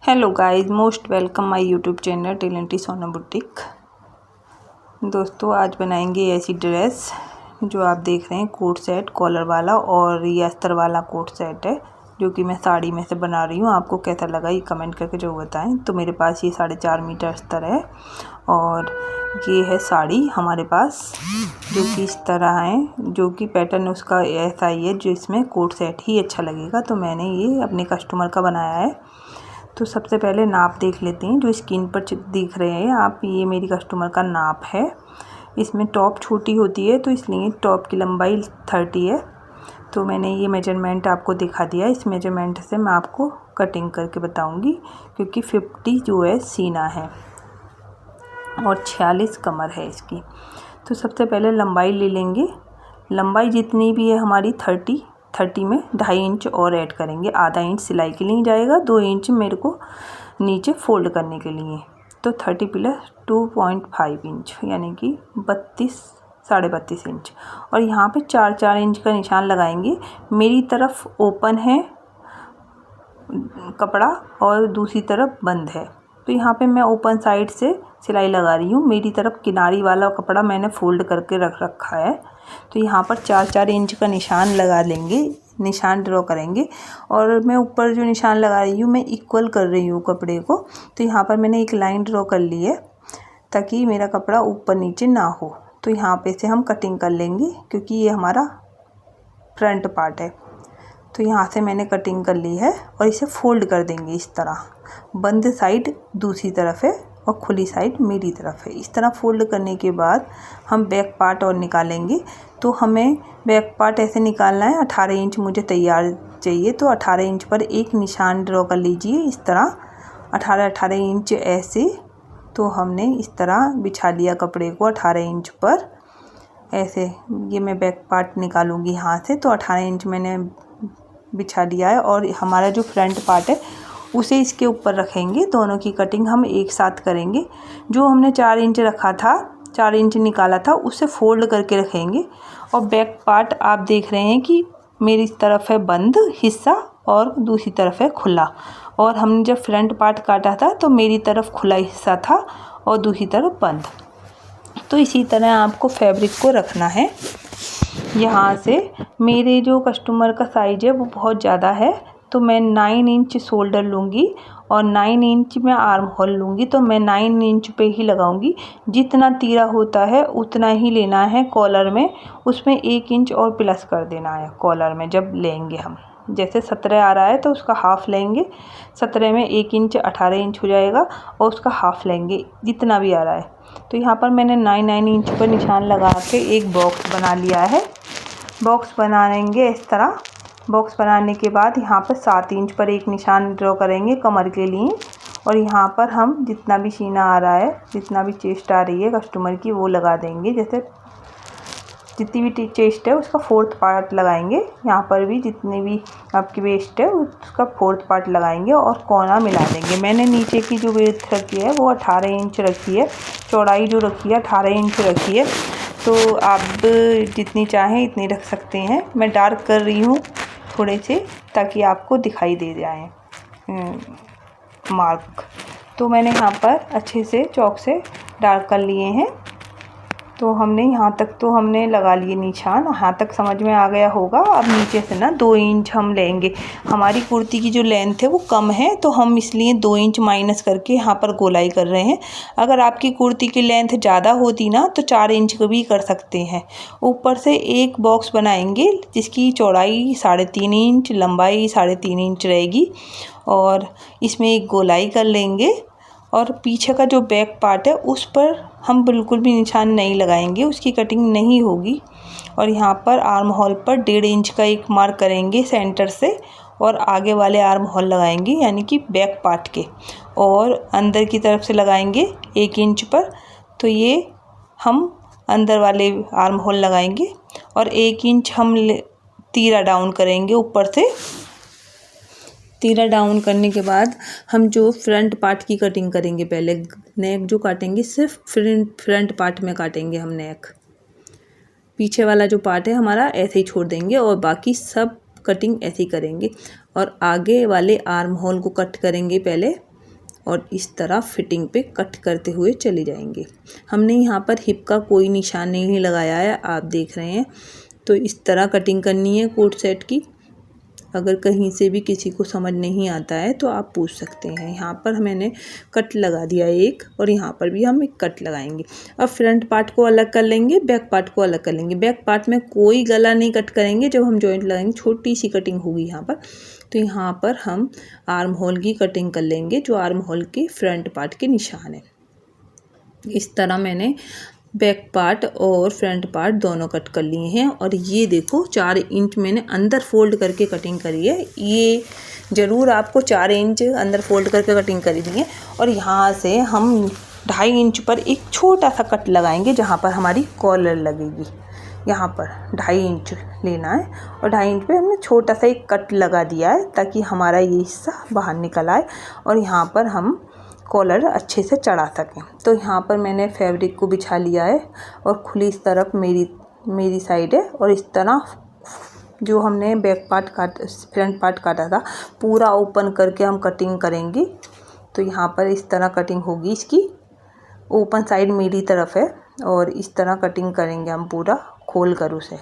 Hello guys, most welcome my YouTube channel Talenty Sona boutique. दोस्तों, आज बनाएंगे ऐसी ड्रेस जो आप देख रहे हैं, कोट सेट कॉलर वाला और ये अस्तर वाला कोट सेट है जो कि मैं साड़ी में से बना रही हूँ। आपको कैसा लगा ये कमेंट करके जो बताएं। तो मेरे पास ये 4.5 मीटर अस्तर है और ये है साड़ी हमारे पास जो कि इस तरह है, जो कि पैटर्न उसका ऐसा ही है जो इसमें कोट सेट ही अच्छा लगेगा। तो मैंने ये अपने कस्टमर का बनाया है। तो सबसे पहले नाप देख लेते हैं जो स्क्रीन पर दिख रहे हैं आप। ये मेरी कस्टमर का नाप है। इसमें टॉप छोटी होती है तो इसलिए टॉप की लंबाई 30 है। तो मैंने ये मेजरमेंट आपको दिखा दिया। इस मेजरमेंट से मैं आपको कटिंग करके बताऊंगी क्योंकि 50 जो है सीना है और 46 कमर है इसकी। तो सबसे पहले लंबाई ले लेंगे। लंबाई जितनी भी है हमारी 30 में 2.5 इंच और ऐड करेंगे। आधा इंच सिलाई के लिए जाएगा, 2 इंच मेरे को नीचे फोल्ड करने के लिए। तो 30 प्लस 2.5 इंच यानी कि 32.5 इंच। और यहाँ पे 4 इंच का निशान लगाएंगे। मेरी तरफ ओपन है कपड़ा और दूसरी तरफ बंद है। तो यहाँ पे मैं ओपन साइड से सिलाई लगा रही हूँ। मेरी तरफ किनारी वाला कपड़ा मैंने फोल्ड करके रख रखा है। तो यहाँ पर 4 इंच का निशान लगा लेंगे, निशान ड्रॉ करेंगे। और मैं ऊपर जो निशान लगा रही हूँ मैं इक्वल कर रही हूँ कपड़े को। तो यहाँ पर मैंने एक लाइन ड्रॉ कर ली है ताकि मेरा कपड़ा ऊपर नीचे ना हो। तो यहाँ पे से हम कटिंग कर लेंगे क्योंकि ये हमारा फ्रंट पार्ट है। तो यहाँ से मैंने कटिंग कर ली है और इसे फोल्ड कर देंगे इस तरह। बंद साइड दूसरी तरफ है और खुली साइड मेरी तरफ है। इस तरह फोल्ड करने के बाद हम बैक पार्ट और निकालेंगे। तो हमें बैक पार्ट ऐसे निकालना है। 18 इंच मुझे तैयार चाहिए। तो 18 इंच पर एक निशान ड्रॉ कर लीजिए इस तरह। 18 इंच ऐसे। तो हमने इस तरह बिछा लिया कपड़े को 18 इंच पर ऐसे। ये मैं बैक पार्ट निकालूंगी यहाँ से। तो 18 इंच मैंने बिछा दिया है और हमारा जो फ्रंट पार्ट है उसे इसके ऊपर रखेंगे। दोनों की कटिंग हम एक साथ करेंगे। जो हमने 4 इंच रखा था, 4 इंच निकाला था, उसे फोल्ड करके रखेंगे। और बैक पार्ट आप देख रहे हैं कि मेरी तरफ है बंद हिस्सा और दूसरी तरफ है खुला। और हमने जब फ्रंट पार्ट काटा था तो मेरी तरफ खुला हिस्सा था और दूसरी तरफ बंद। तो इसी तरह आपको फैब्रिक को रखना है। यहाँ से मेरे जो कस्टमर का साइज है वो बहुत ज़्यादा है तो मैं 9 इंच शोल्डर लूँगी और 9 इंच में आर्म होल लूँगी। तो मैं 9 इंच पे ही लगाऊंगी। जितना तीरा होता है उतना ही लेना है कॉलर में। उसमें 1 इंच और प्लस कर देना है कॉलर में जब लेंगे हम। जैसे 17 आ रहा है तो उसका हाफ़ लेंगे। 17 में 1 इंच 18 इंच हो जाएगा और उसका हाफ़ लेंगे जितना भी आ रहा है। तो यहाँ पर मैंने 9 इंच पर निशान लगा के एक बॉक्स बना लिया है। बॉक्स बनाएंगे इस तरह। बॉक्स बनाने के बाद यहाँ पर 7 इंच पर एक निशान ड्रॉ करेंगे कमर के लिए। और यहाँ पर हम जितना भी सीना आ रहा है, जितना भी चेस्ट आ रही है कस्टमर की, वो लगा देंगे। जैसे जितनी भी चेस्ट है उसका 4th पार्ट लगाएंगे। यहाँ पर भी जितनी भी आपकी वेस्ट है उसका 4th पार्ट लगाएंगे और कोना मिला देंगे। मैंने नीचे की जो विड्थ रखी है वो 18 इंच रखी है। चौड़ाई जो रखी है 18 इंच रखी है। तो आप जितनी चाहें इतनी रख सकते हैं। मैं डार्क कर रही हूँ थोड़े से ताकि आपको दिखाई दे जाए मार्क। तो मैंने यहाँ पर अच्छे से चॉक से डार्क कर लिए हैं। तो हमने यहाँ तक तो हमने लगा लिए निशान। यहाँ तक समझ में आ गया होगा। अब नीचे से ना 2 इंच हम लेंगे। हमारी कुर्ती की जो लेंथ है वो कम है तो हम इसलिए 2 इंच माइनस करके यहाँ पर गोलाई कर रहे हैं। अगर आपकी कुर्ती की लेंथ ज़्यादा होती ना तो 4 इंच का भी कर सकते हैं। ऊपर से एक बॉक्स बनाएंगे जिसकी चौड़ाई 3.5 इंच, लंबाई 3.5 इंच रहेगी। और इसमें एक गोलाई कर लेंगे। और पीछे का जो बैक पार्ट है उस पर हम बिल्कुल भी निशान नहीं लगाएंगे, उसकी कटिंग नहीं होगी। और यहाँ पर आर्म होल पर 1.5 इंच का एक मार्क करेंगे सेंटर से और आगे वाले आर्म होल लगाएंगे यानी कि बैक पार्ट के। और अंदर की तरफ से लगाएंगे 1 इंच पर। तो ये हम अंदर वाले आर्म होल लगाएंगे और 1 इंच हम तीरा डाउन करेंगे ऊपर से। तीरा डाउन करने के बाद हम जो फ्रंट पार्ट की कटिंग करेंगे, पहले नेक जो काटेंगे सिर्फ फ्रंट पार्ट में काटेंगे हम नेक। पीछे वाला जो पार्ट है हमारा ऐसे ही छोड़ देंगे और बाकी सब कटिंग ऐसे ही करेंगे। और आगे वाले आर्म होल को कट करेंगे पहले और इस तरह फिटिंग पे कट करते हुए चले जाएंगे। हमने यहाँ पर हिप का कोई निशान नहीं लगाया है, आप देख रहे हैं। तो इस तरह कटिंग करनी है कोट सेट की। अगर कहीं से भी किसी को समझ नहीं आता है तो आप पूछ सकते हैं। यहाँ पर मैंने कट लगा दिया एक, और यहाँ पर भी हम एक कट लगाएंगे। अब फ्रंट पार्ट को अलग कर लेंगे, बैक पार्ट को अलग कर लेंगे। बैक पार्ट में कोई गला नहीं कट करेंगे, जब हम जॉइंट लगाएंगे छोटी सी कटिंग होगी यहाँ पर। तो यहाँ पर हम आर्म होल की कटिंग कर लेंगे, जो आर्म होल के फ्रंट पार्ट के निशान है। इस तरह मैंने बैक पार्ट और फ्रंट पार्ट दोनों कट कर लिए हैं। और ये देखो 4 इंच मैंने अंदर फोल्ड करके कटिंग करी है। ये ज़रूर आपको 4 इंच अंदर फोल्ड करके कटिंग करी दी है। और यहाँ से हम 2.5 इंच पर एक छोटा सा कट लगाएंगे, जहाँ पर हमारी कॉलर लगेगी। यहाँ पर 2.5 इंच लेना है, और 2.5 इंच पे हमने छोटा सा एक कट लगा दिया है, ताकि हमारा ये हिस्सा बाहर निकल आए और यहाँ पर हम कॉलर अच्छे से चढ़ा सकें। तो यहाँ पर मैंने फैब्रिक को बिछा लिया है, और खुली इस तरफ मेरी साइड है, और इस तरह जो हमने बैक पार्ट फ्रंट पार्ट काटा था पूरा ओपन करके हम कटिंग करेंगे। तो यहाँ पर इस तरह कटिंग होगी इसकी। ओपन साइड मेरी तरफ है, और इस तरह कटिंग करेंगे हम पूरा खोल कर उसे,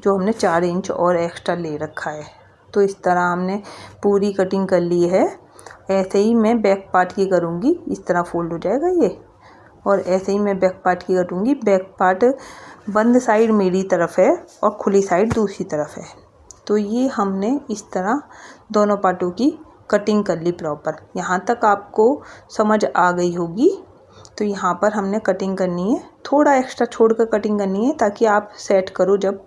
जो हमने 4 इंच और एक्स्ट्रा ले रखा है। तो इस तरह हमने पूरी कटिंग कर ली है। ऐसे ही मैं बैक पार्ट की करूँगी, इस तरह फोल्ड हो जाएगा ये, और ऐसे ही मैं बैक पार्ट की करूँगी। बैक पार्ट बंद साइड मेरी तरफ है और खुली साइड दूसरी तरफ है। तो ये हमने इस तरह दोनों पार्टों की कटिंग कर ली प्रॉपर। यहाँ तक आपको समझ आ गई होगी। तो यहाँ पर हमने कटिंग करनी है, थोड़ा एक्स्ट्रा छोड़कर कटिंग करनी है, ताकि आप सेट करो जब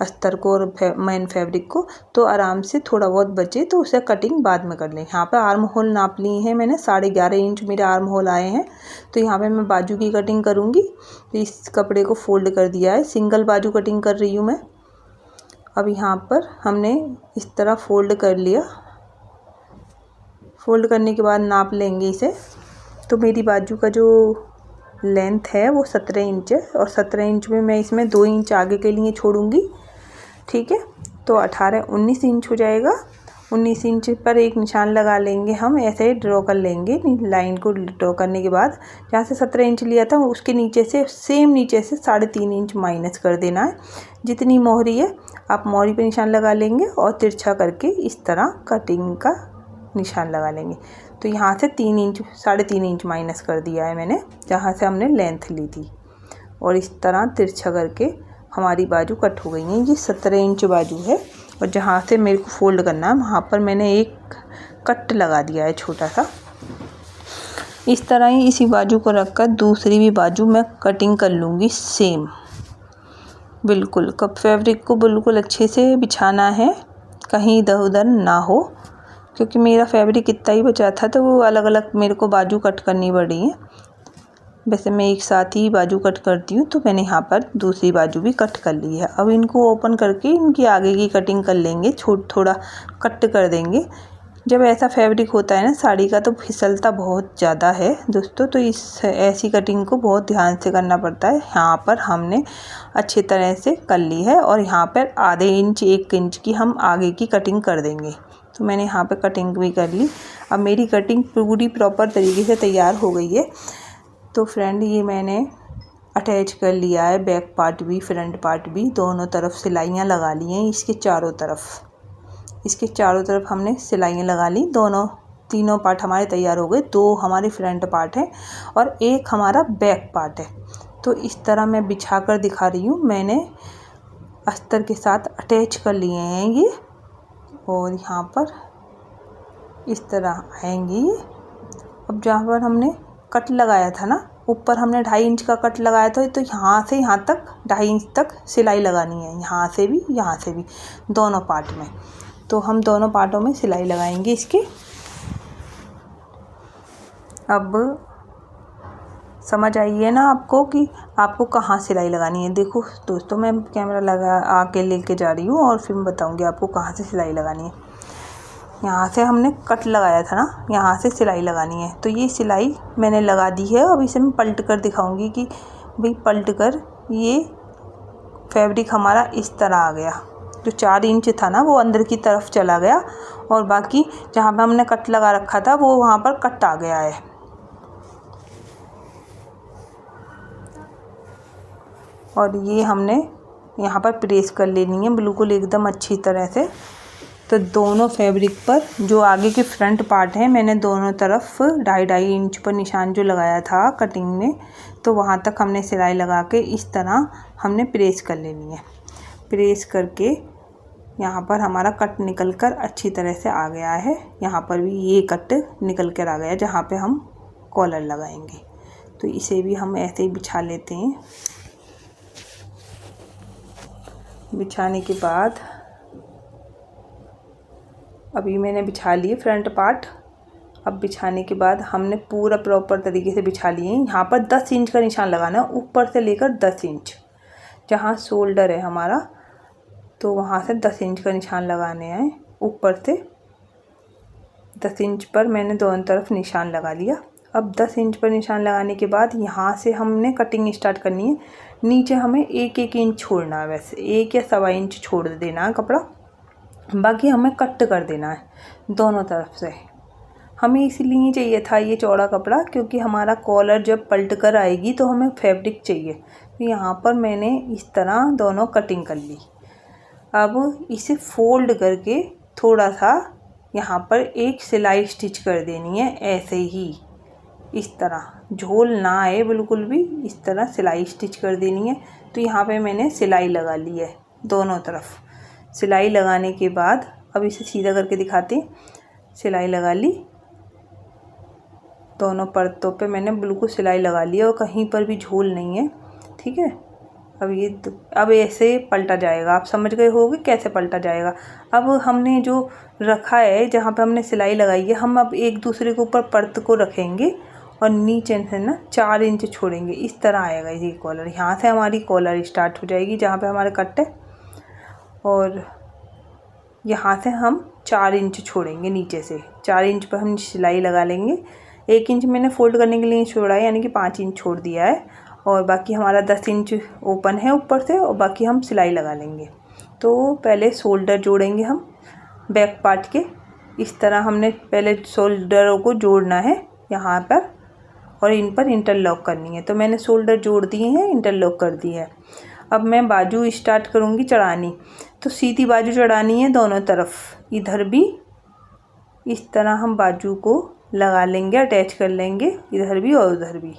अस्तर को और मेन फैब्रिक को, तो आराम से थोड़ा बहुत बचे तो उसे कटिंग बाद में कर लें। यहाँ पर आर्म होल नाप लिए हैं मैंने, 11.5 इंच मेरे आर्म होल आए हैं। तो यहाँ पे मैं बाजू की कटिंग करूँगी। तो इस कपड़े को फोल्ड कर दिया है, सिंगल बाजू कटिंग कर रही हूँ मैं। अब यहाँ पर हमने इस तरह फोल्ड कर लिया। फोल्ड करने के बाद नाप लेंगे इसे। तो मेरी बाजू का जो लेंथ है वो 17 इंच है, और 17 इंच में मैं इसमें 2 इंच आगे के लिए छोड़ूंगी। ठीक है, तो 19 इंच हो जाएगा। 19 इंच पर एक निशान लगा लेंगे हम, ऐसे ड्रॉ कर लेंगे। लाइन को ड्रॉ करने के बाद जहाँ से 17 इंच लिया था उसके नीचे से सेम नीचे से 3.5 इंच माइनस कर देना है। जितनी मोहरी है आप मोहरी पे निशान लगा लेंगे, और तिरछा करके इस तरह कटिंग का निशान लगा लेंगे। तो यहाँ से 3 इंच 3.5 इंच माइनस कर दिया है मैंने, जहाँ से हमने लेंथ ली थी। और इस तरह तिरछा करके हमारी बाजू कट हो गई है। ये 17 इंच बाजू है, और जहाँ से मेरे को फोल्ड करना है वहाँ पर मैंने एक कट लगा दिया है छोटा सा। इस तरह ही इसी बाजू को रखकर दूसरी भी बाजू मैं कटिंग कर लूँगी सेम। बिल्कुल कप फैब्रिक को बिल्कुल अच्छे से बिछाना है, कहीं इधर उधर ना हो, क्योंकि मेरा फैब्रिक इतना ही बचा था, तो वो अलग अलग मेरे को बाजू कट करनी पड़ रही है। वैसे मैं एक साथ ही बाजू कट करती हूँ, तो मैंने यहाँ पर दूसरी बाजू भी कट कर ली है। अब इनको ओपन करके इनकी आगे की कटिंग कर लेंगे, थोड़ा कट कर देंगे। जब ऐसा फैब्रिक होता है ना साड़ी का, तो फिसलता बहुत ज़्यादा है दोस्तों। तो ऐसी कटिंग को बहुत ध्यान से करना पड़ता है। यहाँ पर हमने अच्छी तरह से कर ली है, और यहाँ पर आधे इंच 1 इंच की हम आगे की कटिंग कर देंगे। तो मैंने यहाँ पे कटिंग भी कर ली। अब मेरी कटिंग पूरी प्रॉपर तरीके से तैयार हो गई है। तो फ्रेंड ये मैंने अटैच कर लिया है, बैक पार्ट भी फ्रंट पार्ट भी, दोनों तरफ सिलाइयाँ लगा ली हैं। इसके चारों तरफ हमने सिलाइयाँ लगा ली। तीनों पार्ट हमारे तैयार हो गए। 2 हमारे फ्रंट पार्ट हैं और 1 हमारा बैक पार्ट है। तो इस तरह मैं बिछा कर दिखा रही हूँ। मैंने अस्तर के साथ अटैच कर लिए हैं ये, और यहाँ पर इस तरह आएंगे ये। अब जहाँ पर हमने कट लगाया था ना, ऊपर हमने 2.5 इंच का कट लगाया था, तो यहाँ से यहाँ तक 2.5 इंच तक सिलाई लगानी है, यहाँ से भी दोनों पार्ट में। तो हम दोनों पार्टों में सिलाई लगाएंगे इसके। अब समझ आई है ना आपको कि आपको कहाँ सिलाई लगानी है। देखो दोस्तों, मैं कैमरा लगा आके लेके जा रही हूँ, और फिर मैं बताऊँगी आपको कहाँ से सिलाई लगानी है। यहाँ से हमने कट लगाया था ना, यहाँ से सिलाई लगानी है। तो ये सिलाई मैंने लगा दी है। अब इसे मैं पलट कर दिखाऊंगी कि भाई पलट कर ये फैब्रिक हमारा इस तरह आ गया। जो 4 इंच था ना वो अंदर की तरफ चला गया और बाकी जहाँ पे हमने कट लगा रखा था वो वहाँ पर कट आ गया है। और ये हमने यहाँ पर प्रेस कर लेनी है बिल्कुल एकदम अच्छी तरह से। तो दोनों फैब्रिक पर जो आगे के फ्रंट पार्ट है मैंने दोनों तरफ 2.5 इंच पर निशान जो लगाया था कटिंग में, तो वहाँ तक हमने सिलाई लगा के इस तरह हमने प्रेस कर लेनी है। प्रेस करके यहाँ पर हमारा कट निकल कर अच्छी तरह से आ गया है। यहाँ पर भी ये कट निकल कर आ गया जहाँ पे हम कॉलर लगाएंगे। तो इसे भी हम ऐसे ही बिछा लेते हैं। बिछाने के बाद अभी मैंने बिछा लिए फ्रंट पार्ट। अब बिछाने के बाद हमने पूरा प्रॉपर तरीके से बिछा लिए। यहाँ पर 10 इंच का निशान लगाना है, ऊपर से लेकर 10 इंच। जहाँ शोल्डर है हमारा तो वहाँ से 10 इंच का निशान लगाने हैं। ऊपर से 10 इंच पर मैंने दोनों तरफ निशान लगा लिया। अब 10 इंच पर निशान लगाने के बाद यहाँ से हमने कटिंग स्टार्ट करनी है। नीचे हमें 1-1 इंच छोड़ना है, वैसे 1 या 1.25 इंच छोड़ देना है कपड़ा, बाकी हमें कट कर देना है दोनों तरफ से। हमें इसलिए चाहिए था ये चौड़ा कपड़ा क्योंकि हमारा कॉलर जब पलट कर आएगी तो हमें फैब्रिक चाहिए। तो यहाँ पर मैंने इस तरह दोनों कटिंग कर ली। अब इसे फोल्ड करके थोड़ा सा यहाँ पर एक सिलाई स्टिच कर देनी है, ऐसे ही इस तरह झोल ना आए बिल्कुल भी, इस तरह सिलाई स्टिच कर देनी है। तो यहाँ पे मैंने सिलाई लगा ली है दोनों तरफ। सिलाई लगाने के बाद अब इसे सीधा करके दिखाते हैं। सिलाई लगा ली, दोनों परतों पे मैंने बिल्कुल सिलाई लगा ली और कहीं पर भी झोल नहीं है, ठीक है। अब ऐसे पलटा जाएगा, आप समझ गए होगे कैसे पलटा जाएगा। अब हमने जो रखा है जहाँ पे हमने सिलाई लगाई है, हम अब एक दूसरे के ऊपर परत को रखेंगे और नीचे से ना 4 इंच छोड़ेंगे। इस तरह आएगा ये कॉलर। यहाँ से हमारी कॉलर स्टार्ट हो जाएगी जहाँ पे हमारे कट है, और यहाँ से हम 4 इंच छोड़ेंगे नीचे से। 4 इंच पर हम सिलाई लगा लेंगे। 1 इंच मैंने फोल्ड करने के लिए छोड़ा है, यानी कि 5 इंच छोड़ दिया है, और बाकी हमारा 10 इंच ओपन है ऊपर से, और बाकी हम सिलाई लगा लेंगे। तो पहले शोल्डर जोड़ेंगे हम बैक पार्ट के। इस तरह हमने पहले शोल्डरों को जोड़ना है यहाँ पर, और इन पर इंटरलॉक करनी है। तो मैंने शोल्डर जोड़ दिए हैं, इंटरलॉक कर दी है। अब मैं बाजू स्टार्ट करूँगी चढ़ानी। तो सीधी बाजू चढ़ानी है दोनों तरफ, इधर भी इस तरह हम बाजू को लगा लेंगे, अटैच कर लेंगे, इधर भी और उधर भी।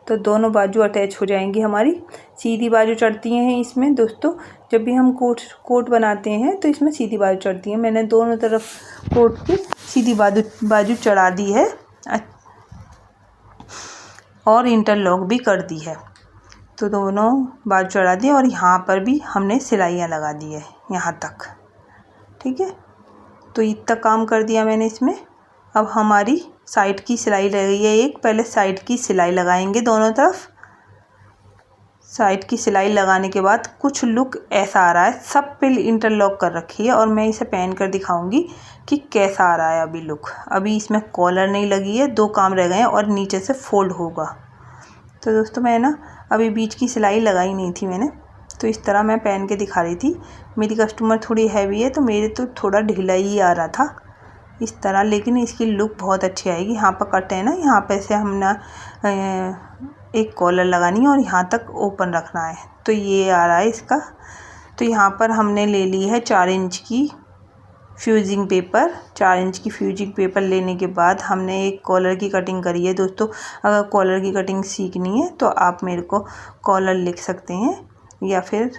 तो दोनों बाजू अटैच हो जाएंगी हमारी। सीधी बाजू चढ़ती हैं इसमें दोस्तों, जब भी हम कोट बनाते हैं तो इसमें सीधी बाजू चढ़ती है। मैंने दोनों तरफ कोट की सीधी बाजू चढ़ा दी है और इंटरलॉक भी कर दी है। तो दोनों बाजू चढ़ा दी और यहाँ पर भी हमने सिलाइयाँ लगा दी है यहाँ तक, ठीक है। तो इतना काम कर दिया मैंने इसमें। अब हमारी साइड की सिलाई लगी है एक, पहले साइड की सिलाई लगाएंगे दोनों तरफ। साइड की सिलाई लगाने के बाद कुछ लुक ऐसा आ रहा है, सब पे इंटरलॉक कर रखी है और मैं इसे पहन कर दिखाऊंगी कि कैसा आ रहा है अभी लुक। अभी इसमें कॉलर नहीं लगी है, 2 काम रह गए हैं और नीचे से फोल्ड होगा। तो दोस्तों मैं ना अभी बीच की सिलाई लगाई नहीं थी मैंने, तो इस तरह मैं पहन के दिखा रही थी। मेरी कस्टमर थोड़ी हैवी है तो मेरे तो थोड़ा ढीला ही आ रहा था इस तरह, लेकिन इसकी लुक बहुत अच्छी आएगी। यहाँ पर कट है ना, यहाँ पे से हमने एक कॉलर लगानी है और यहाँ तक ओपन रखना है। तो ये आ रहा है इसका। तो यहाँ पर हमने ले ली है 4 इंच की फ्यूजिंग पेपर। 4 इंच की फ्यूजिंग पेपर लेने के बाद हमने एक कॉलर की कटिंग करी है दोस्तों। अगर कॉलर की कटिंग सीखनी है तो आप मेरे को कॉलर लिख सकते हैं या फिर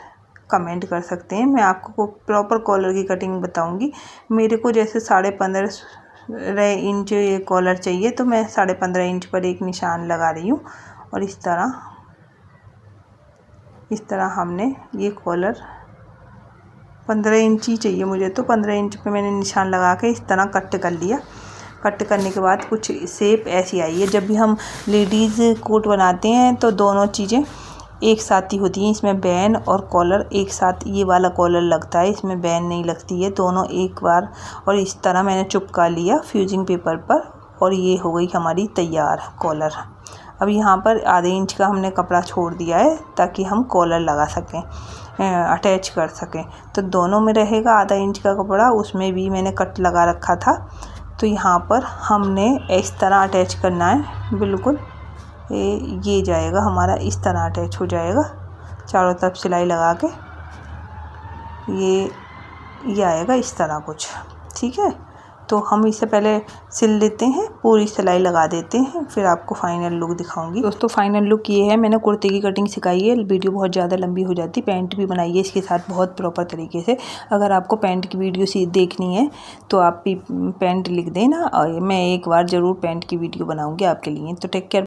कमेंट कर सकते हैं, मैं आपको प्रॉपर कॉलर की कटिंग बताऊंगी। मेरे को जैसे 15.5 इंच ये कॉलर चाहिए, तो मैं 15.5 इंच पर एक निशान लगा रही हूँ। और इस तरह हमने ये कॉलर 15 इंच ही चाहिए मुझे, तो 15 इंच पे मैंने निशान लगा के इस तरह कट कर लिया। कट करने के बाद कुछ शेप ऐसी आई है। जब भी हम लेडीज़ कोट बनाते हैं तो दोनों चीज़ें एक साथ ही होती हैं। इसमें बैन और कॉलर एक साथ, ये वाला कॉलर लगता है, इसमें बैन नहीं लगती है, दोनों एक बार। और इस तरह मैंने चिपका लिया फ्यूजिंग पेपर पर और ये हो गई हमारी तैयार कॉलर। अब यहाँ पर आधे इंच का हमने कपड़ा छोड़ दिया है ताकि हम कॉलर लगा सकें। अटैच कर सकें। तो दोनों में रहेगा आधा इंच का कपड़ा, उसमें भी मैंने कट लगा रखा था। तो यहाँ पर हमने इस तरह अटैच करना है, बिल्कुल ये जाएगा हमारा, इस तरह अटैच हो जाएगा चारों तरफ सिलाई लगा के। ये आएगा इस तरह कुछ, ठीक है। तो हम इसे पहले सिल लेते हैं, पूरी सिलाई लगा देते हैं, फिर आपको फाइनल लुक दिखाऊंगी। दोस्तों फाइनल लुक ये है, मैंने कुर्ते की कटिंग सिखाई है, वीडियो बहुत ज़्यादा लंबी हो जाती, पैंट भी बनाई है इसके साथ बहुत प्रॉपर तरीके से। अगर आपको पैंट की वीडियो देखनी है तो आप भी पैंट लिख देना, और मैं एक बार ज़रूर पैंट की वीडियो बनाऊँगी आपके लिए। तो टेक केयर।